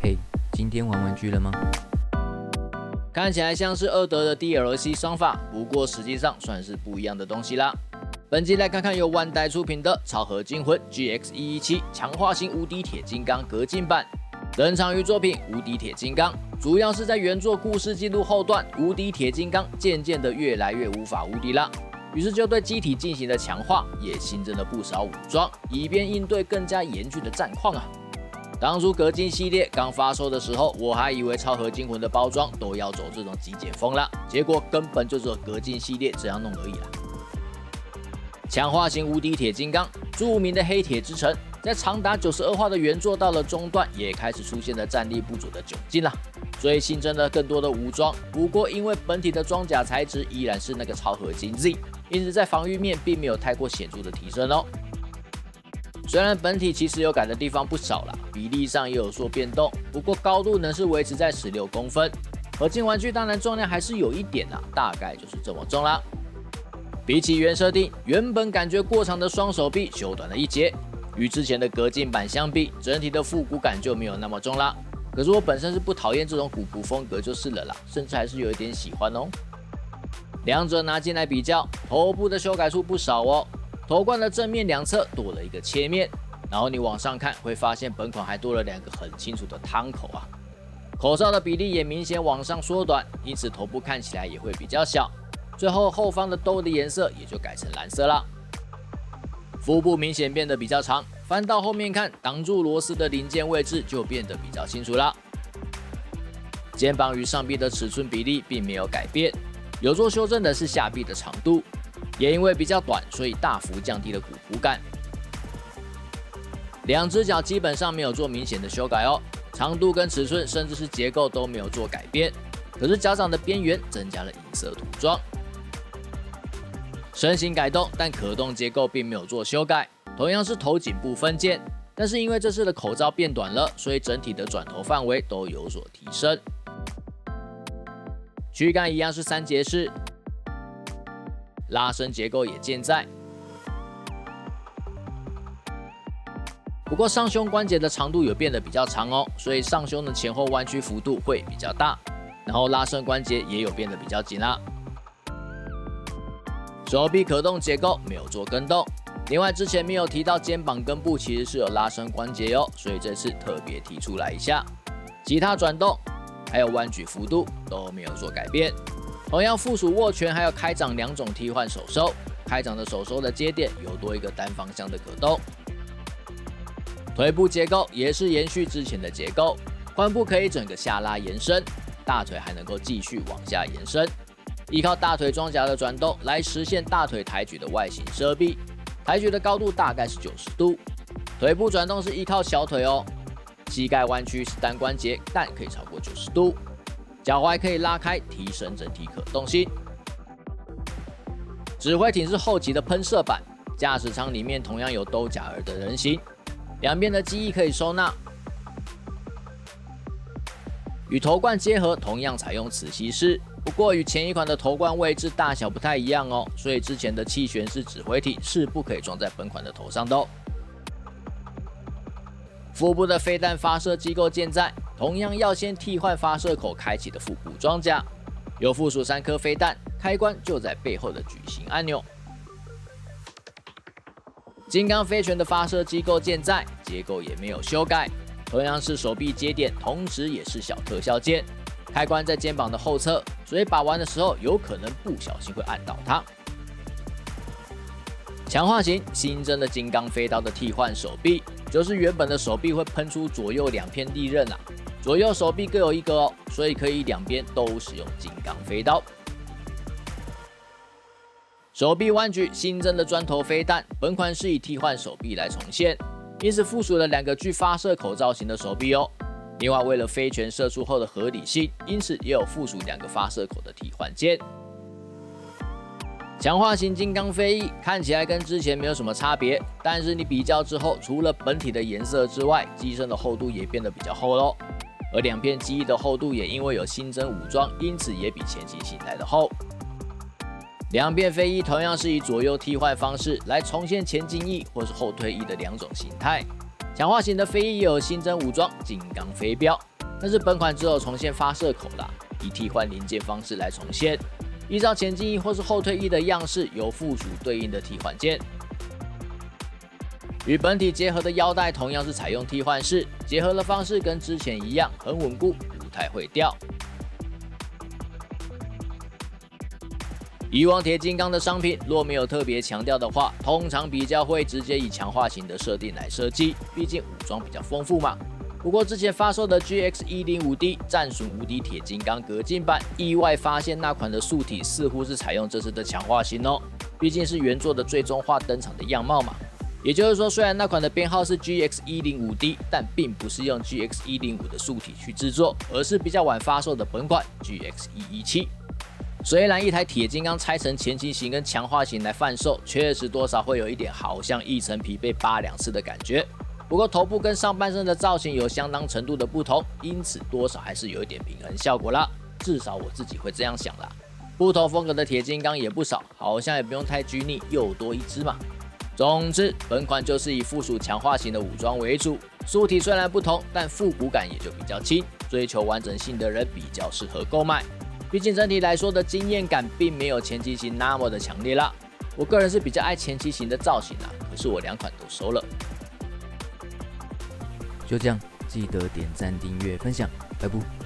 嘿，今天玩玩具了吗？看起来像是二德的 DLC 商法，不过实际上算是不一样的东西啦。本集来看看由万代出品的《超合金魂 GX117 强化型无敌铁金刚合金版》。登场于作品《无敌铁金刚》，主要是在原作故事记录后段，无敌铁金刚渐渐的越来越无法无敌啦。于是就对机体进行了强化，也新增了不少武装，以便应对更加严峻的战况啊。当初合金系列刚发售的时候，我还以为超合金魂的包装都要走这种极简风啦，结果根本就只有合金系列这样弄而已啦。强化型无敌铁金刚，著名的黑铁之城，在长达92话的原作到了中段，也开始出现了战力不足的窘境啦，所以新增了更多的武装。不过因为本体的装甲材质依然是那个超合金 Z， 因此在防御面并没有太过显著的提升哦。虽然本体其实有改的地方不少啦，比例上也有所变动，不过高度能是维持在16公分。合金玩具当然重量还是有一点啦，大概就是这么重啦。比起原设定，原本感觉过长的双手臂修短了一截，与之前的合金版相比，整体的复古感就没有那么重啦。可是我本身是不讨厌这种古朴风格就是了啦，甚至还是有一点喜欢哦。两者拿进来比较，头部的修改处不少哦。头冠的正面两侧多了一个切面，然后你往上看会发现本款还多了2个很清楚的汤口啊。口罩的比例也明显往上缩短，因此头部看起来也会比较小。最后后方的兜的颜色也就改成蓝色啦。腹部明显变得比较长，翻到后面看，挡住螺丝的零件位置就变得比较清楚啦。肩膀与上臂的尺寸比例并没有改变，有做修正的是下臂的长度。也因为比较短，所以大幅降低了古朴感。两只脚基本上没有做明显的修改哦，长度跟尺寸甚至是结构都没有做改变。可是脚掌的边缘增加了银色涂装。身形改动，但可动结构并没有做修改，同样是头颈部分件，但是因为这次的口罩变短了，所以整体的转头范围都有所提升。躯干一样是3节式。拉伸结构也健在，不过上胸关节的长度有变得比较长哦，所以上胸的前后弯曲幅度会比较大，然后拉伸关节也有变得比较紧啦。手臂可动结构没有做更动，另外之前没有提到肩膀根部其实是有拉伸关节哦，所以这次特别提出来一下。其他转动还有弯举幅度都没有做改变。同样附属握拳还有开掌2种替换手收，开掌的手收的接点有多一个单方向的可动。腿部结构也是延续之前的结构，髋部可以整个下拉延伸，大腿还能够继续往下延伸，依靠大腿装甲的转动来实现大腿抬举的外形遮蔽，抬举的高度大概是90度。腿部转动是依靠小腿哦，膝盖弯曲是单关节，但可以超过90度。脚踝可以拉开，提升整体可动性。指挥艇是后期的喷射版，驾驶舱里面同样有兜甲耳的人形，两边的机翼可以收纳。与头冠结合，同样采用磁吸式，不过与前一款的头冠位置大小不太一样哦，所以之前的气旋式指挥艇是不可以装在本款的头上的哦。腹部的飞弹发射机构健在，同样要先替换发射口开启的腹部装甲，有附属3颗飞弹，开关就在背后的矩形按钮。金刚飞拳的发射机构健在，结构也没有修改，同样是手臂接点，同时也是小特效键，开关在肩膀的后侧，所以把玩的时候有可能不小心会按到它。强化型新增的金刚飞刀的替换手臂，就是原本的手臂会喷出左右2片利刃啊，左右手臂各有1个哦，所以可以两边都使用金刚飞刀。手臂弯举新增的砖头飞弹，本款是以替换手臂来重现，因此附属了2个具发射口造型的手臂哦。另外为了飞拳射出后的合理性，因此也有附属2个发射口的替换键。强化型金刚飞翼看起来跟之前没有什么差别，但是你比较之后，除了本体的颜色之外，机身的厚度也变得比较厚咯，而2片机翼的厚度也因为有新增武装，因此也比前期型来的厚。2片飞翼同样是以左右替换方式来重现前进翼或是后退翼的2种形态。强化型的飞翼也有新增武装金刚飞镖，但是本款只有重现发射口啦，以替换零件方式来重现，依照前进翼或是后退翼的样式，有附属对应的替换件。与本体结合的腰带同样是采用替换式，结合的方式跟之前一样，很稳固，不太会掉。以往铁金刚的商品若没有特别强调的话，通常比较会直接以强化型的设定来设计，毕竟武装比较丰富嘛。不过之前发售的 GX105D 战损无敌铁金刚革进版，意外发现那款的素体似乎是采用这次的强化型哦，毕竟是原作的最终化登场的样貌嘛。也就是说，虽然那款的编号是 GX105D， 但并不是用 GX105 的素体去制作，而是比较晚发售的本款 GX117。虽然一台铁金刚拆成前期型跟强化型来贩售，确实多少会有一点好像一层皮被扒2次的感觉。不过头部跟上半身的造型有相当程度的不同，因此多少还是有一点平衡效果啦。至少我自己会这样想啦。不同风格的铁金刚也不少，好像也不用太拘泥，又多一只嘛。总之，本款就是以附属强化型的武装为主，素体虽然不同，但复古感也就比较轻，追求完整性的人比较适合购买。毕竟整体来说的惊艳感并没有前期型那么的强烈啦。我个人是比较爱前期型的造型啦，可是我2款都收了。就这样，记得点赞、订阅、分享，拜拜。